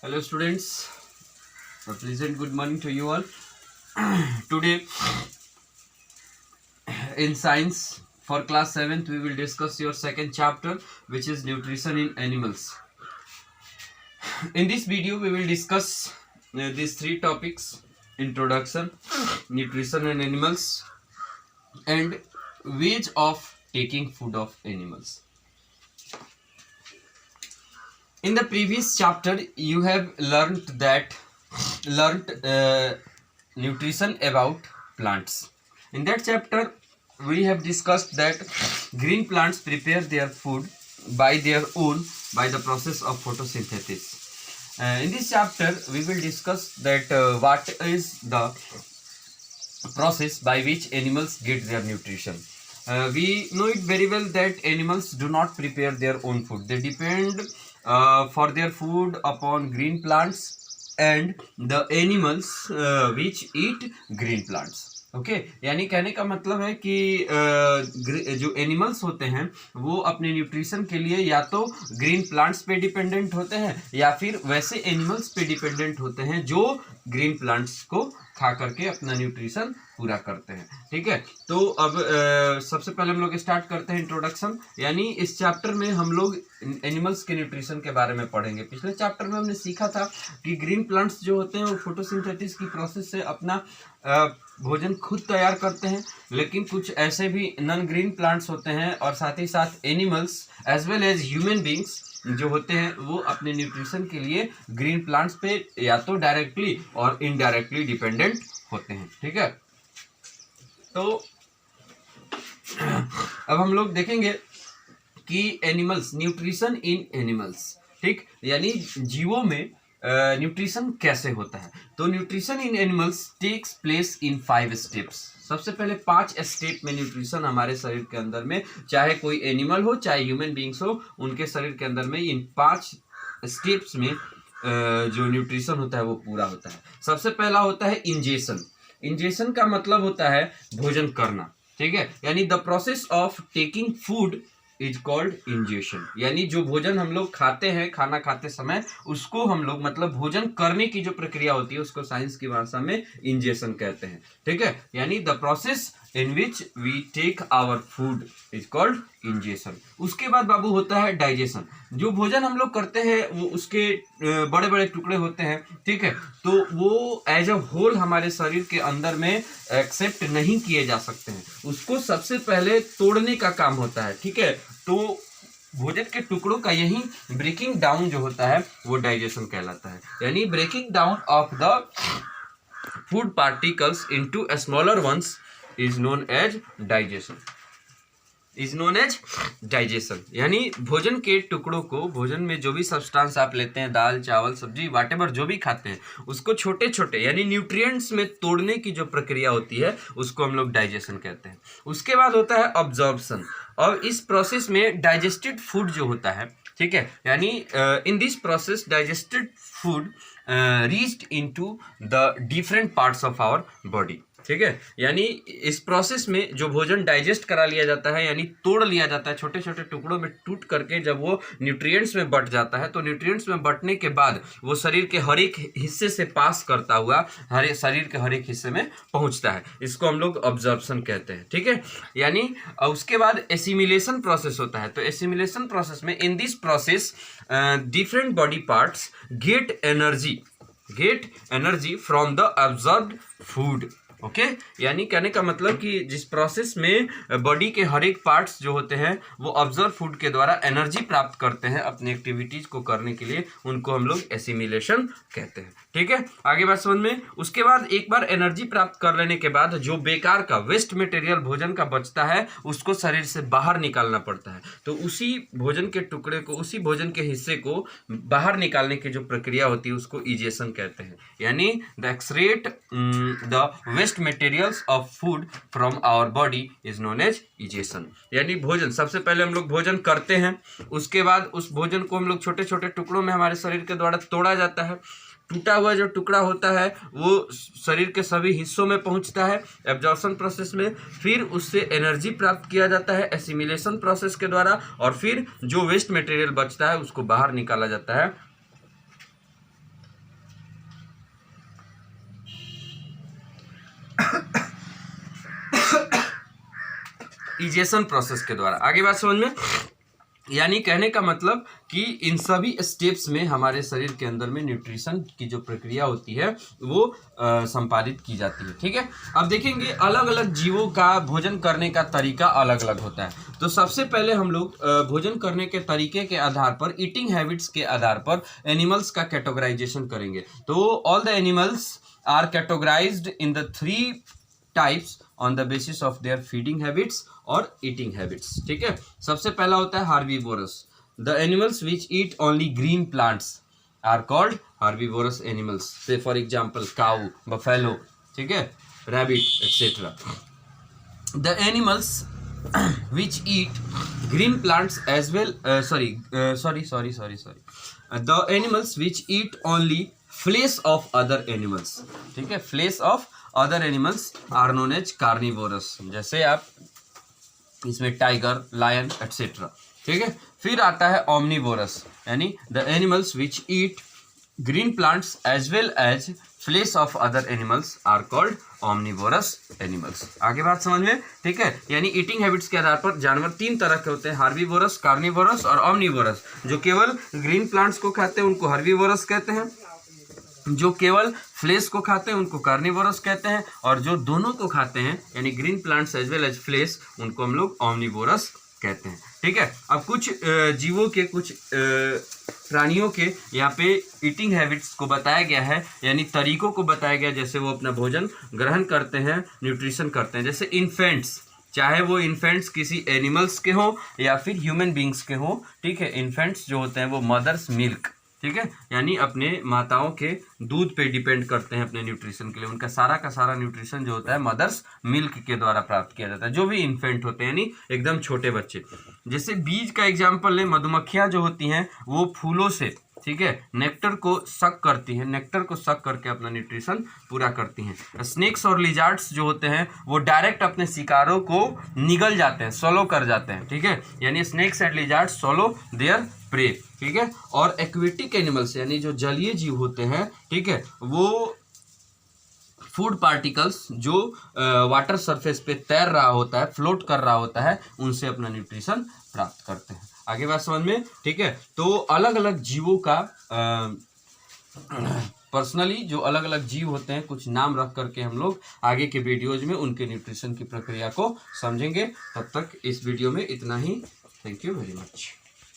Hello students, a pleasant good morning to you all. Today in science for class 7th we will discuss your second chapter, which is nutrition in animals. In this video we will discuss these three topics: introduction, nutrition in animals, and ways of taking food of animals. In the previous chapter you have learned nutrition about plants. In that chapter we have discussed that green plants prepare their food by their own by the process of photosynthesis. In this chapter we will discuss that what is the process by which animals get their nutrition. We know it very well that animals do not prepare their own food. They depend for their food upon green plants and the animals which eat green plants. Okay यानी कहने का मतलब है कि जो animals होते हैं वो अपने न्यूट्रिशन के लिए या तो ग्रीन प्लांट्स पे डिपेंडेंट होते हैं या फिर वैसे एनिमल्स पे डिपेंडेंट होते हैं जो ग्रीन प्लांट्स को खा करके अपना न्यूट्रिशन पूरा करते हैं. ठीक है, तो अब सबसे पहले हम लोग स्टार्ट करते हैं इंट्रोडक्शन. यानी इस चैप्टर में हम लोग एनिमल्स के न्यूट्रिशन के बारे में पढ़ेंगे. पिछले चैप्टर में हमने सीखा था कि ग्रीन प्लांट्स जो होते हैं वो फोटोसिंथेसिस की प्रोसेस से अपना भोजन खुद तैयार करते हैं, लेकिन कुछ ऐसे भी नॉन ग्रीन प्लांट्स होते हैं और साथ ही साथ animals as well as human beings जो होते हैं वो अपने न्यूट्रिशन के लिए ग्रीन प्लांट्स पे या तो डायरेक्टली और इनडायरेक्टली डिपेंडेंट होते हैं. ठीक है, तो अब हम लोग देखेंगे कि एनिमल्स, न्यूट्रिशन इन एनिमल्स. ठीक, यानी जीवों में न्यूट्रिशन कैसे होता है. तो nutrition in animals takes place in 5 steps. सबसे पहले 5 स्टेप में न्यूट्रिशन हमारे शरीर के अंदर में, चाहे कोई एनिमल हो चाहे ह्यूमन बींग्स हो, उनके शरीर के अंदर में इन 5 स्टेप्स में जो न्यूट्रिशन होता है वो पूरा होता है. सबसे पहला होता है इंजेशन. इंजेशन का मतलब होता है भोजन करना. ठीक है, यानी the process of taking food is called ingestion. यानी जो भोजन हम लोग खाते हैं, खाना खाते समय उसको हम लोग मतलब भोजन करने की जो प्रक्रिया होती है उसको साइंस की भाषा में इंजेशन कहते हैं. ठीक है, यानी the process in which we take our food is called ingestion. उसके बाद बाबू होता है डाइजेशन. जो भोजन हम लोग करते हैं वो उसके बड़े बड़े टुकड़े होते हैं. ठीक है, तो वो एज अ होल हमारे शरीर के अंदर में एक्सेप्ट नहीं किए जा सकते हैं. उसको सबसे पहले तोड़ने का काम होता है. ठीक है, तो भोजन के टुकड़ों का यही ब्रेकिंग डाउन जो होता है वो डाइजेशन कहलाता है. यानी breaking down of the food particles into smaller ones is known as digestion. यानी भोजन के टुकड़ों को, भोजन में जो भी सब्सटेंस आप लेते हैं, दाल चावल सब्जी वाटेवर जो भी खाते हैं, उसको छोटे छोटे यानी न्यूट्रिएंट्स में तोड़ने की जो प्रक्रिया होती है उसको हम लोग डाइजेशन कहते हैं. उसके बाद होता है ऑब्जॉर्प्शन. और इस प्रोसेस में डाइजेस्टेड फूड जो होता है, ठीक है, यानी in this process digested food reached into the different parts of our body. ठीक है, यानी इस प्रोसेस में जो भोजन डाइजेस्ट करा लिया जाता है यानी तोड़ लिया जाता है छोटे छोटे टुकड़ों में टूट करके, जब वो न्यूट्रिएंट्स में बट जाता है तो न्यूट्रिएंट्स में बटने के बाद वो शरीर के हर एक हिस्से से पास करता हुआ शरीर के हर एक हिस्से में पहुंचता है. इसको हम लोग ऑब्जर्प्शन कहते हैं. ठीक है, यानी उसके बाद एसिमिलेशन प्रोसेस होता है. तो एसिमिलेशन प्रोसेस में, इन this process different body parts get energy from the observed food. Okay, यानी कहने का मतलब कि जिस प्रोसेस में बॉडी के हर एक पार्ट्स जो होते हैं वो ऑब्जर्व फूड के द्वारा एनर्जी प्राप्त करते हैं अपनी एक्टिविटीज को करने के लिए, उनको हम लोग एसिमिलेशन कहते हैं. ठीक है, आगे बात समझ में. उसके बाद एक बार एनर्जी प्राप्त कर लेने के बाद जो बेकार का वेस्ट मटेरियल भोजन का बचता है उसको शरीर से बाहर निकालना पड़ता है. तो उसी भोजन के टुकड़े को, उसी भोजन के हिस्से को बाहर निकालने की जो प्रक्रिया होती है उसको इजेशन कहते हैं. यानी the excrete the waste materials of food from our body is known as egestion. यानी भोजन, सबसे पहले हम लोग भोजन करते हैं, उसके बाद उस भोजन को हम लोग छोटे छोटे टुकड़ों में हमारे शरीर के द्वारा तोड़ा जाता है. टूटा हुआ जो टुकड़ा होता है वो शरीर के सभी हिस्सों में पहुंचता है एब्जॉर्प्शन प्रोसेस में. फिर उससे एनर्जी प्राप्त किया जाता है एसिमिलेशन प्रोसेस के द्वारा, और फिर जो वेस्ट मटेरियल बचता है उसको बाहर निकाला जाता है कैटेगराइजेशन प्रोसेस के द्वारा। आगे बात समझ में, यानी कहने का मतलब कि इन सभी स्टेप्स में हमारे शरीर के अंदर में न्यूट्रिशन की जो प्रक्रिया होती है वो संपादित की जाती है। ठीक है, अब देखेंगे अलग अलग जीवों का भोजन करने का तरीका अलग अलग होता है। तो सबसे पहले हम लोग भोजन करने के तरीके के आधार पर, ईटिंग हैबिट्स के आधार पर एनिमल्स का कैटेगराइजेशन करेंगे। तो all the animals are categorised in the 3 types on the basis of their feeding habits और ईटिंग हैबिट्स। ठीक है, सबसे पहला होता है herbivorous. The animals which eat only green plants are called herbivorous animals. So for example cow, buffalo, ठीक है, rabbit etcetera. The animals which eat green plants as well the animals which eat only flesh of other animals, ठीक है, flesh of other animals are known as carnivorous। जैसे आप इसमें tiger, lion etcetera. ठीक है, फिर आता है omnivorous, यानी the animals which eat green plants as well as flesh of other animals are called omnivorous animals। आगे बात समझ में, ठीक है, यानी ईटिंग हैबिट्स के आधार पर जानवर 3 तरह के होते हैं, हार्बीवोरस, कार्निवोरस और ओमनिवोरस। जो केवल ग्रीन प्लांट्स को खाते हैं उनको हार्बीवोरस कहते हैं, जो केवल फ्लेश को खाते हैं उनको कार्निवोरस कहते हैं, और जो दोनों को खाते हैं यानी green plants as well as flesh उनको हम लोग ओमनिवोरस कहते हैं। ठीक है, अब कुछ जीवों के, कुछ प्राणियों के यहाँ पे ईटिंग हैबिट्स को बताया गया है, यानी तरीकों को बताया गया जैसे वो अपना भोजन ग्रहण करते हैं, न्यूट्रिशन करते हैं। जैसे इन्फेंट्स, चाहे वो इन्फेंट्स किसी एनिमल्स के हों या फिर ह्यूमन बींग्स के हों, ठीक है, इन्फेंट्स जो होते हैं वो मदर्स मिल्क, ठीक है, यानी अपने माताओं के दूध पे डिपेंड करते हैं अपने न्यूट्रिशन के लिए। उनका सारा का सारा न्यूट्रिशन जो होता है मदर्स मिल्क के द्वारा प्राप्त किया जाता है। जो भी इन्फेंट होते हैं यानी एकदम छोटे बच्चे। जैसे बीज का एग्जाम्पल लें, मधुमक्खियाँ जो होती हैं वो फूलों से, ठीक है, नेक्टर को सक करती हैं, नेक्टर को सक करके अपना न्यूट्रिशन पूरा करती हैं। स्नेक्स और लिजार्ड्स जो होते हैं वो डायरेक्ट अपने शिकारों को निगल जाते हैं, सोलो कर जाते हैं। ठीक है, यानी snakes and lizards solo there pray. ठीक है, और एक्वेटिक एनिमल्स यानी जो जलीय जीव होते हैं, ठीक है, वो फूड पार्टिकल्स जो वाटर सरफेस पे तैर रहा होता है, फ्लोट कर रहा होता है, उनसे अपना न्यूट्रिशन प्राप्त करते हैं। आगे बात समझ में, ठीक है, तो अलग अलग जीवों का पर्सनली जो अलग अलग जीव होते हैं कुछ नाम रख करके हम लोग आगे के वीडियोज में उनके न्यूट्रिशन की प्रक्रिया को समझेंगे। तब तक इस वीडियो में इतना ही। Thank you very much.